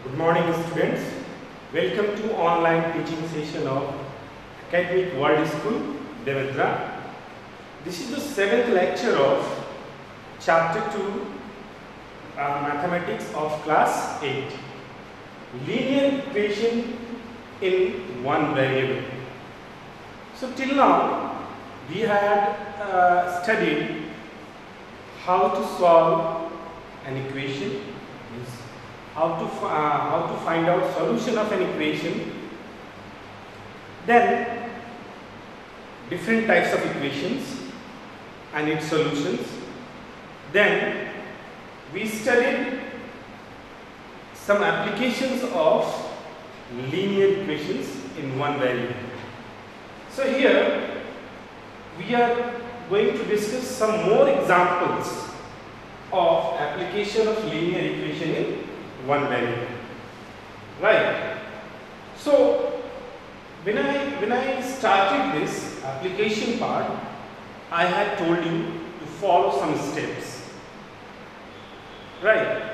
Good morning students. Welcome to online teaching session of Academic World School, Devendra. This is the 7th lecture of chapter 2 Mathematics of class 8. Linear equation in one variable. So till now we had studied how to solve an equation, how to find out solution of an equation, then different types of equations and its solutions. Then we studied some applications of linear equations in one variable. So here we are going to discuss some more examples of application of linear equation in one variable, right? So when I started this application part, I had told you to follow some steps, right?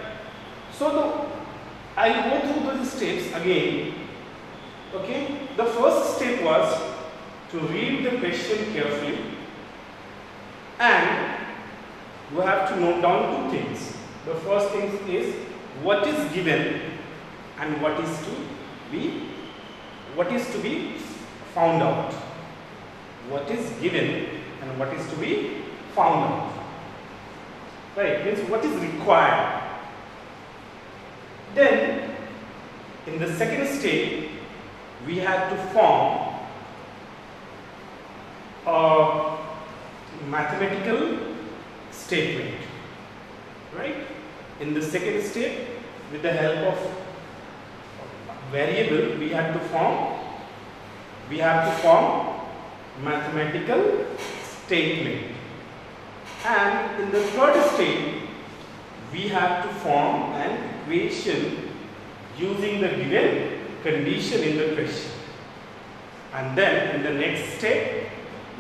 So I go through those steps again. Okay, the first step was to read the question carefully, and you have to note down two things. The first thing is what is given and what is to be found out. What is given and what is to be found out, right? Means what is required. Then in the second step we had to form a mathematical statement, right? In the second step, with the help of variable, we have to form mathematical statement, and in the third step we have to form an equation using the given condition in the question, and then in the next step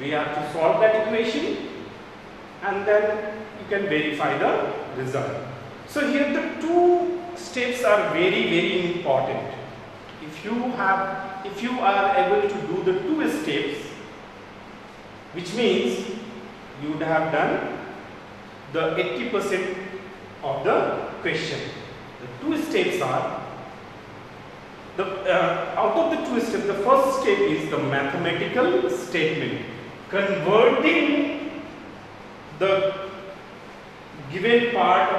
we have to solve that equation, and then you can verify the result. So here the two steps are very important. If you are able to do the two steps, which means you would have done the 80% of the question. The two steps are out of the two steps, the first step is the mathematical statement, converting the given part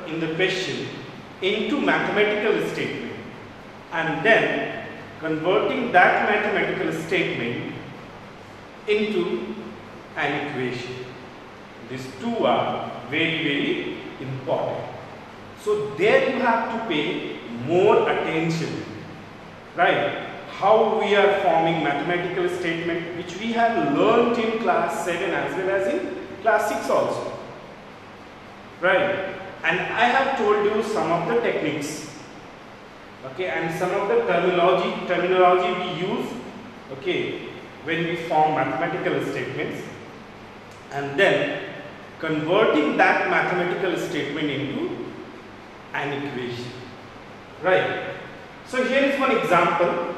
in the question into mathematical statement, and then converting that mathematical statement into an equation. These two are very important. So there you have to pay more attention, right? How we are forming mathematical statement, which we have learnt in class 7 as well as in class 6 also, right? And I have told you some of the techniques, okay, and some of the terminology we use, okay, when we form mathematical statements, and then converting that mathematical statement into an equation, right? So here is one example.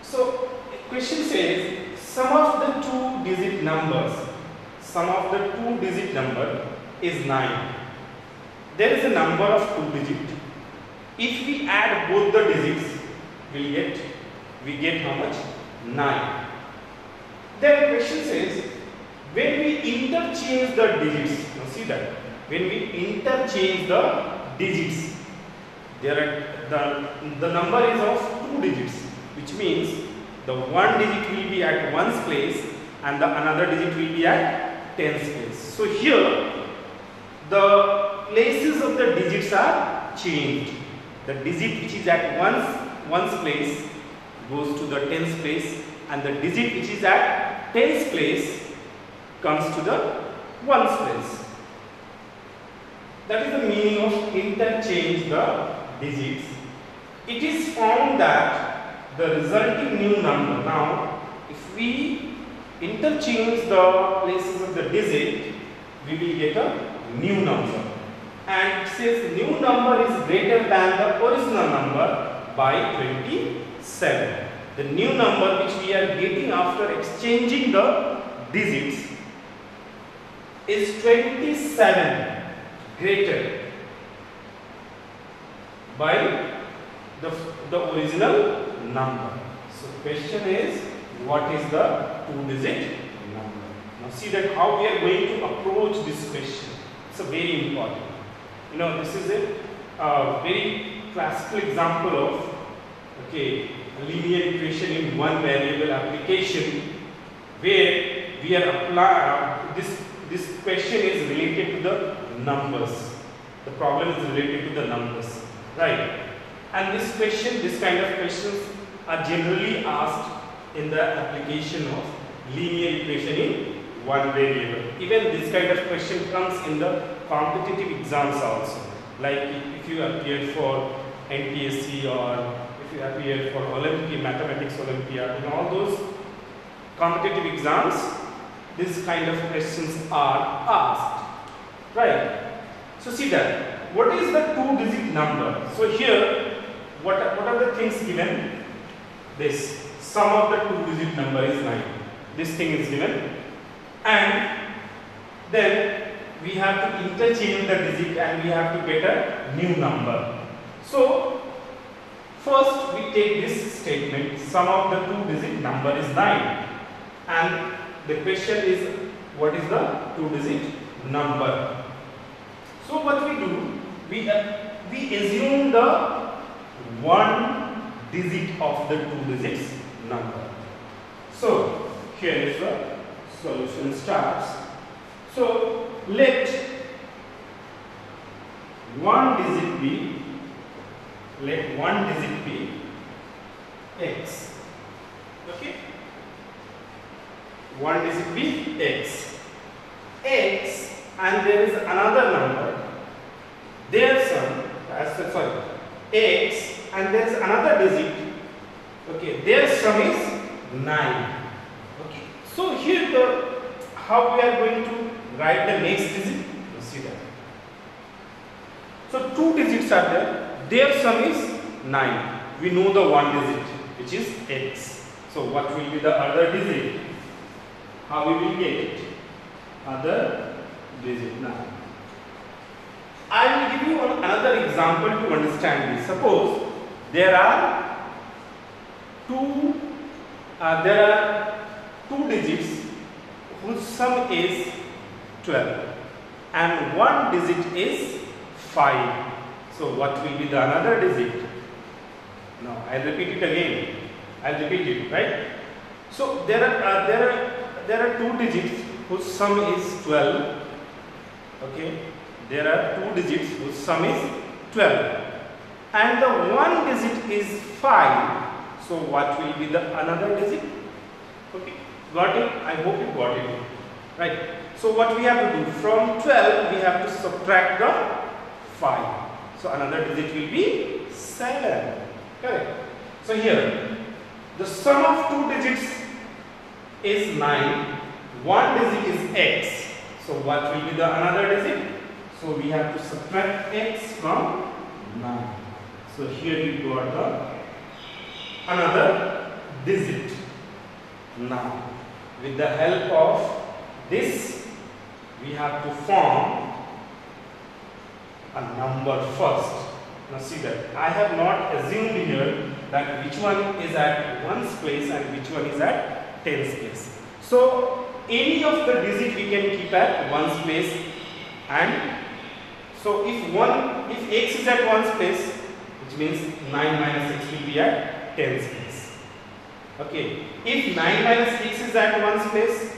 So question says sum of the two-digit number is 9. There is a number of 2 digits. If we add both the digits, we get how much? 9. Then the question says when we interchange the digits, now see that when we interchange the digits, the number is of 2 digits, which means the one digit will be at 1's place and the another digit will be at 10's place. So here the places of the digits are changed. The digit which is at 1's place goes to the 10's place, and the digit which is at 10's place comes to the 1's place. That is the meaning of interchange the digits. It is found that the resulting new number, now if we interchange the places of the digit, we will get a new number. and it says new number is greater than the original number by 27. The new number which we are getting after exchanging the digits is 27 greater by the original number. So question is, what is the two-digit number? Now see that how we are going to approach this question. It's a very important. You know, this is a very classical example of a linear equation in one variable application, where we are applying this question is related to the numbers. The problem is related to the numbers, right? And this kind of questions are generally asked in the application of linear equation in one variable. Even this kind of question comes in the competitive exams also. Like if you appear for NTSC or if you appear for Olympic Mathematics Olympiad, in all those competitive exams, this kind of questions are asked, right? So see that, what is the two-digit number? So here, what are the things given? This sum of the two-digit number is 9. This thing is given, and then we have to interchange the digit and we have to get a new number. So first we take this statement, sum of the two-digit number is 9, and the question is, what is the two-digit number? So what we do, we assume the one digit of the two digits number. So here is the solution starts. So let one digit be x. Okay, one digit be x, and there is another number, their sum, x, and there is another digit, okay, their sum is 9. Okay, so here how we are going to write the next digit? You see that. So two digits are there, their sum is 9. We know the one digit, which is x. So what will be the other digit? How we will get it? Other digit 9. I will give you another example to understand this. Suppose there are two digits whose sum is 12 and one digit is 5. So what will be the another digit? Now I'll repeat it again. I'll repeat it, right? So there are two digits whose sum is 12. Okay, there are two digits whose sum is 12, and the one digit is 5. So what will be the another digit? Okay, got it? I hope you got it, right? So what we have to do, from 12 we have to subtract the 5. So another digit will be 7. Correct? So here the sum of two digits is 9. One digit is x. So what will be the another digit? So we have to subtract x from 9. So here we got the another digit. Now with the help of this we have to form a number first. Now see that I have not assumed here that which one is at ones place and which one is at tens place. So any of the digit we can keep at ones place, and so if x is at ones place, which means 9 minus x will be at tens place. Okay, if 9 minus x is at ones place,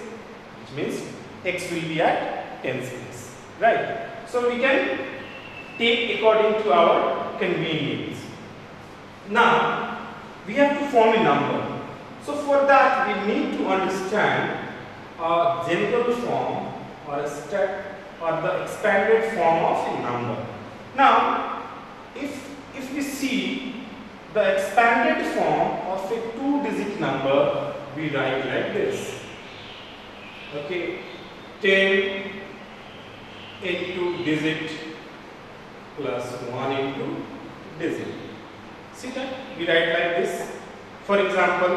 which means x will be at tens place, right? So we can take according to our convenience. Now we have to form a number. So for that we need to understand a general form or the expanded form of a number. Now if we see the expanded form of a two-digit number, we write like this. Okay, 10 into digit plus 1 into digit. See that? We write like this. For example,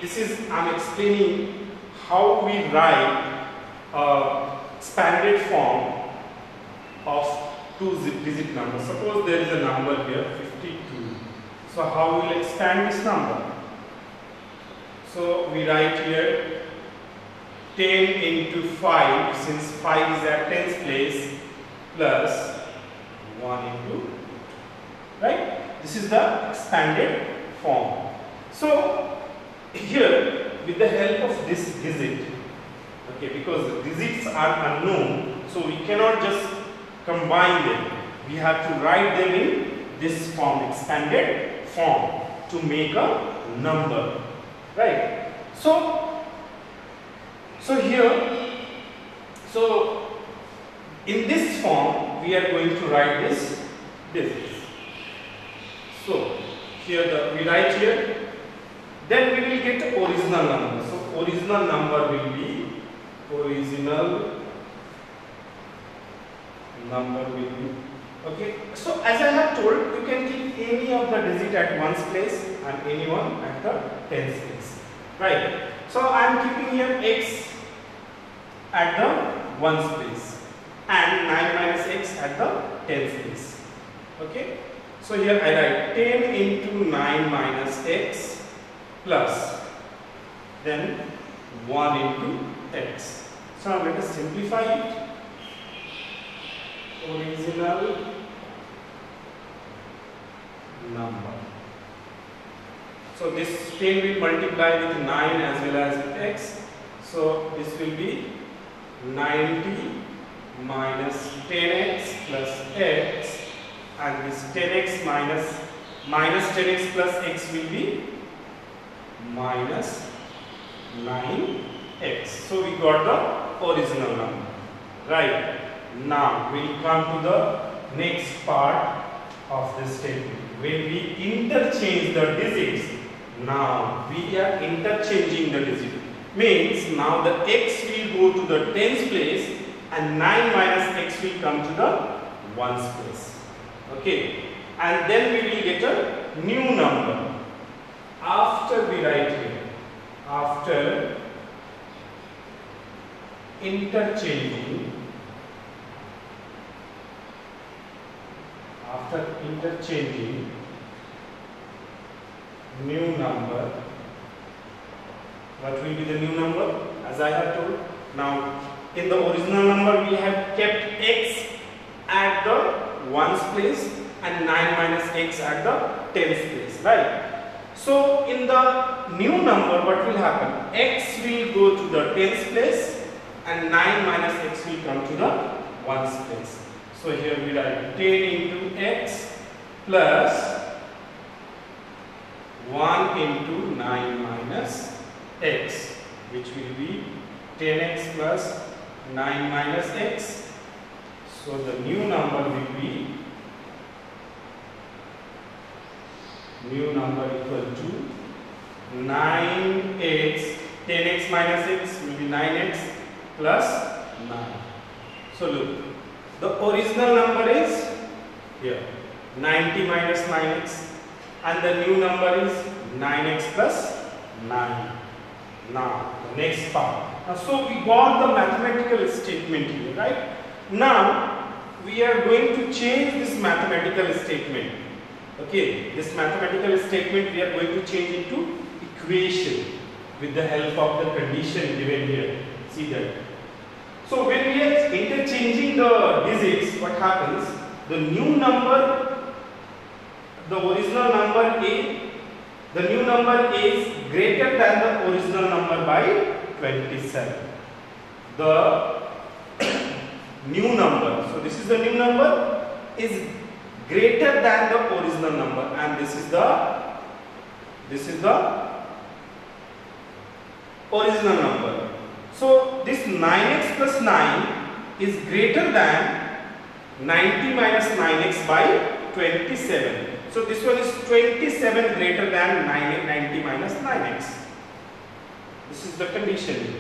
this is, I am explaining how we write a expanded form of two-digit number. Suppose there is a number here 52. So how we will expand this number? So we write here 10 into 5, since 5 is at tens place, plus 1 into, right? This is the expanded form. So here, with the help of this digit, okay, because the digits are unknown, so we cannot just combine them. We have to write them in this form, expanded form, to make a number, right? So here, so in this form, we are going to write this digits. So here we write here. Then we will get original number. So original number will be okay. So as I have told, you can keep any of the digit at ones place and any one at the tens place, right? So I am keeping here x at the ones place and 9 minus x at the tens place. Okay. So here I write 10 into 9 minus x plus then 1 into x. So now let us simplify it. Original number. So this 10 will multiply with 9 as well as with x. So this will be 90 minus 10x plus x, and this 10x minus 10x plus x will be minus 9x. So we got the original number, right? Now we will come to the next part of this statement. When we interchange the digits, now we are interchanging the digit. Means now the x will go to the tens place and 9 minus x will come to the ones place. Okay, and then we will get a new number. After we write here, after interchanging new number, what will be the new number? As I have told, now in the original number we have kept x at the ones place and 9 minus x at the tens place, right? So in the new number, what will happen? X will go to the tens place and 9 minus x will come to the ones place. So here we write 10 into x plus 1 into 9 minus x, which will be 10x plus 9 minus x. So the new number will be equal to 9x, 10x minus x will be 9x plus 9. So look, the original number is here 90 minus 9x and the new number is 9x plus 9. Now the next part. Now, so we got the mathematical statement here, right? Now we are going to change this mathematical statement. Okay, this mathematical statement we are going to change into equation with the help of the condition given here. See that. So when we are interchanging the digits, what happens? The new number, the original number A, the new number is greater than the original number by 27. The new number, so this is the new number, is greater than the original number, and this is the original number. So this 9x plus 9 is greater than 90 minus 9x by 27. So this one is 27 greater than 90 minus 9x. This is the condition.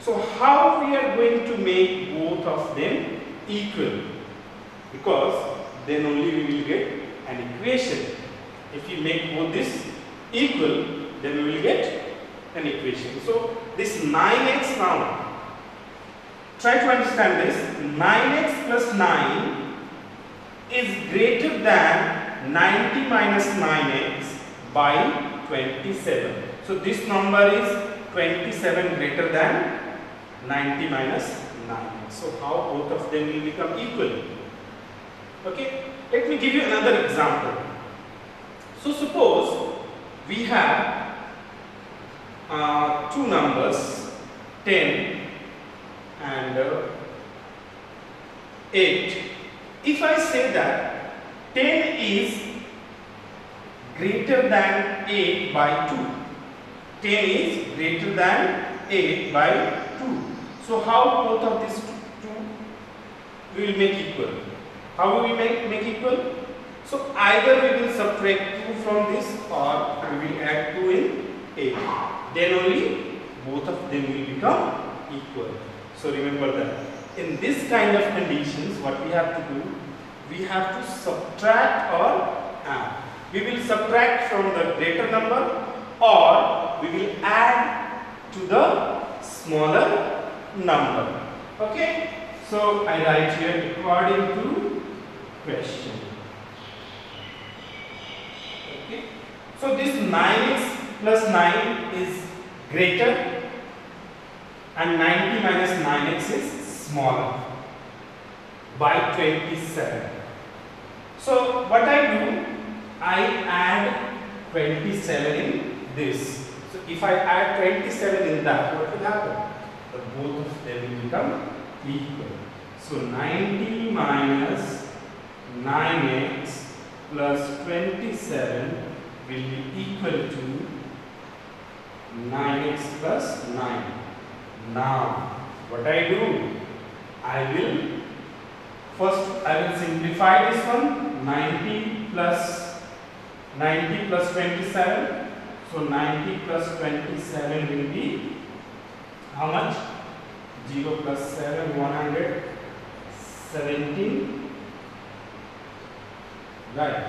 So how we are going to make both of them equal? because then only we will get an equation. If we make both this equal, then we will get an equation. So this 9x now, try to understand this. 9x plus 9 is greater than 90 minus 9x by 27. So this number is 27 greater than 90 minus 9x. So how both of them will become equal? Okay, let me give you another example. So suppose we have two numbers, 10 and 8. If I say that 10 is greater than 8 by 2, 10 is greater than 8 by 2. So how both of these two we will make equal? How will we make equal? So either we will subtract 2 from this, or we will add 2 in 8. Then only both of them will become equal. So remember that. In this kind of conditions, what we have to do, we have to subtract or add. We will subtract from the greater number, or we will add to the smaller number. Okay? So I write here according to question. Okay? So this 9x plus 9 is greater and 90 minus 9x is smaller by 27. So what I do, I add 27 in this. So if I add 27 in that, what will happen? The both of them will become equal. So 90 minus 9x plus 27 will be equal to 9x plus 9. Now what I do, I will simplify this one. 90 plus 27. So 90 plus 27 will be how much? 0 plus 7, 117. Right,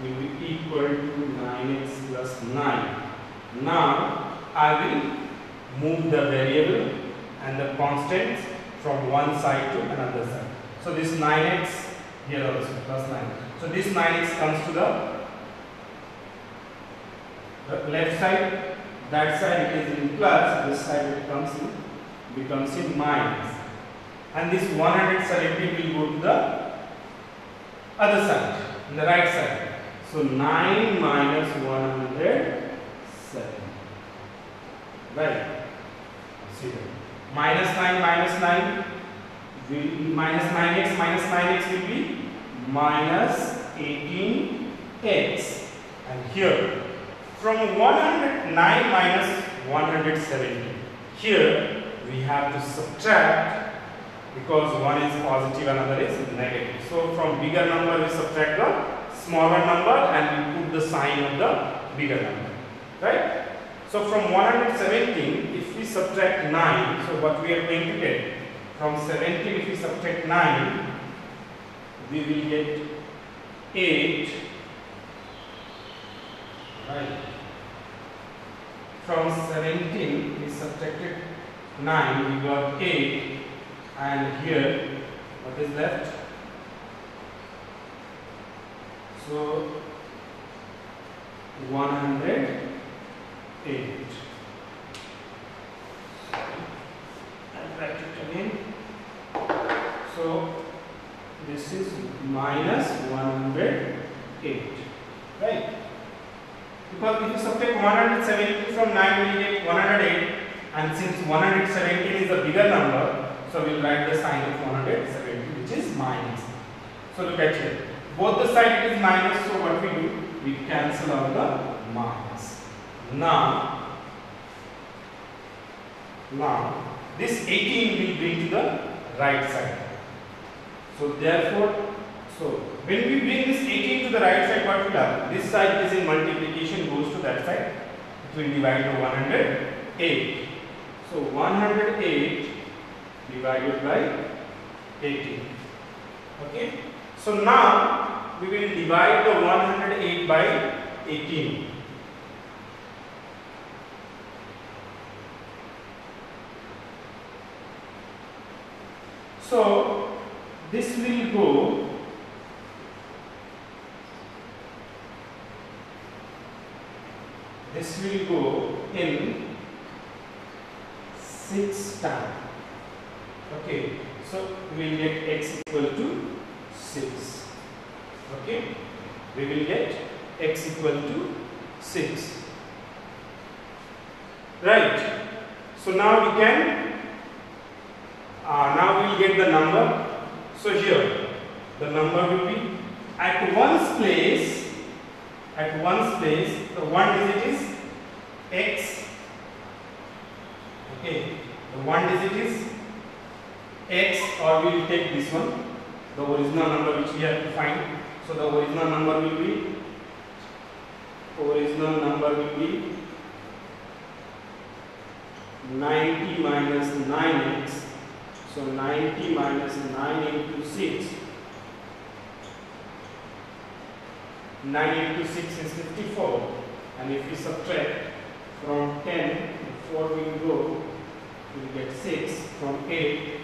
will be equal to 9x plus 9. Now I will move the variable and the constants from one side to another side. So this 9x here also plus 9. So this 9x comes to the left side. That side it is in plus. This side it becomes in minus. And this 170 will go to the other side, in the right side. So 9 minus 107. Right. See that. Minus 9 will be minus 9x will be minus 18x. And here from 109 minus 170, here we have to subtract, because one is positive, another is negative. So from bigger number we subtract the smaller number and we put the sign of the bigger number. Right? So from 117, if we subtract 9, so what we are going to get? From 17, if we subtract 9, we will get 8. Right? From 17, we subtracted 9, we got 8. And here, what is left? So 108. I'll write it again. So this is minus 108. Right? Because if you subtract 170 from 9, we get 108. And since 117 is a bigger number, so we will write the sign of 170, which is minus. So look at here. Both the side is minus, so what we do? We cancel out the minus. Now this 18 will bring to the right side. So therefore, when we bring this 18 to the right side, what will happen? This side is in multiplication, goes to that side. It will divide to 108. So 108 divided by 18. Okay. So now we will divide the 108 by 18. So this will go in 6 times. Okay, so we will get x equal to 6. Okay, we will get x equal to 6. Right. So now we can now we will get the number. So here the number will be at one's place. The one digit is x. Okay, the one digit is x, or we will take this one, the original number which we have to find. So the original number will be 90 minus 9x. So 90 minus 9 into 6. 9 into 6 is 54, and if we subtract from 10, 4 will go, we will get 6. From 8,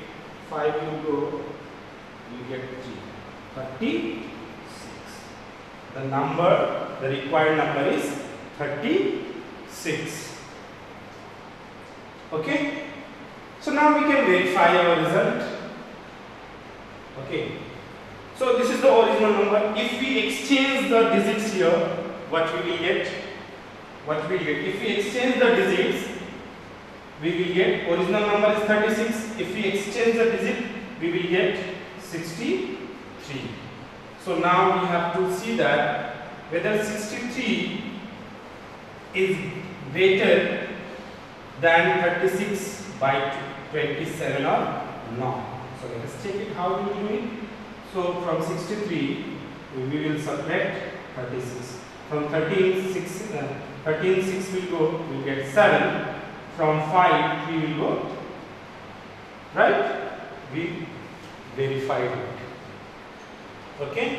5 will go, we will get 3. 36. The required number is 36. Okay. So now we can verify our result. Okay. So this is the original number. If we exchange the digits here, what we will get? If we exchange the digits, we will get original number is 36. If we exchange the digit, we will get 63. So now we have to see that whether 63 is greater than 36 by 27 or not. So let us check it. How we will do it? So from 63 we will subtract 36. From 13 6 will go, we will get 7. From 5 3 will go. Right? We verified it. Okay?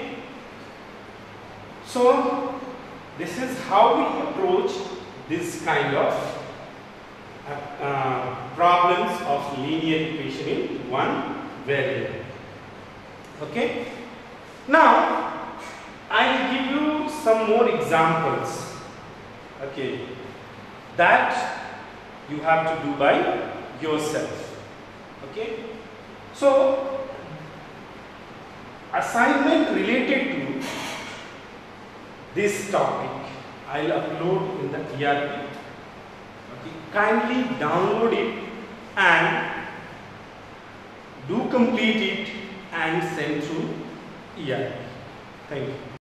So this is how we approach this kind of problems of linear equation in one variable. Okay. Now I will give you some more examples. Okay, that you have to do by yourself. Okay. So assignment related to this topic I will upload in the ERP. Okay. Kindly download it and do complete it and send through ERP. Thank you.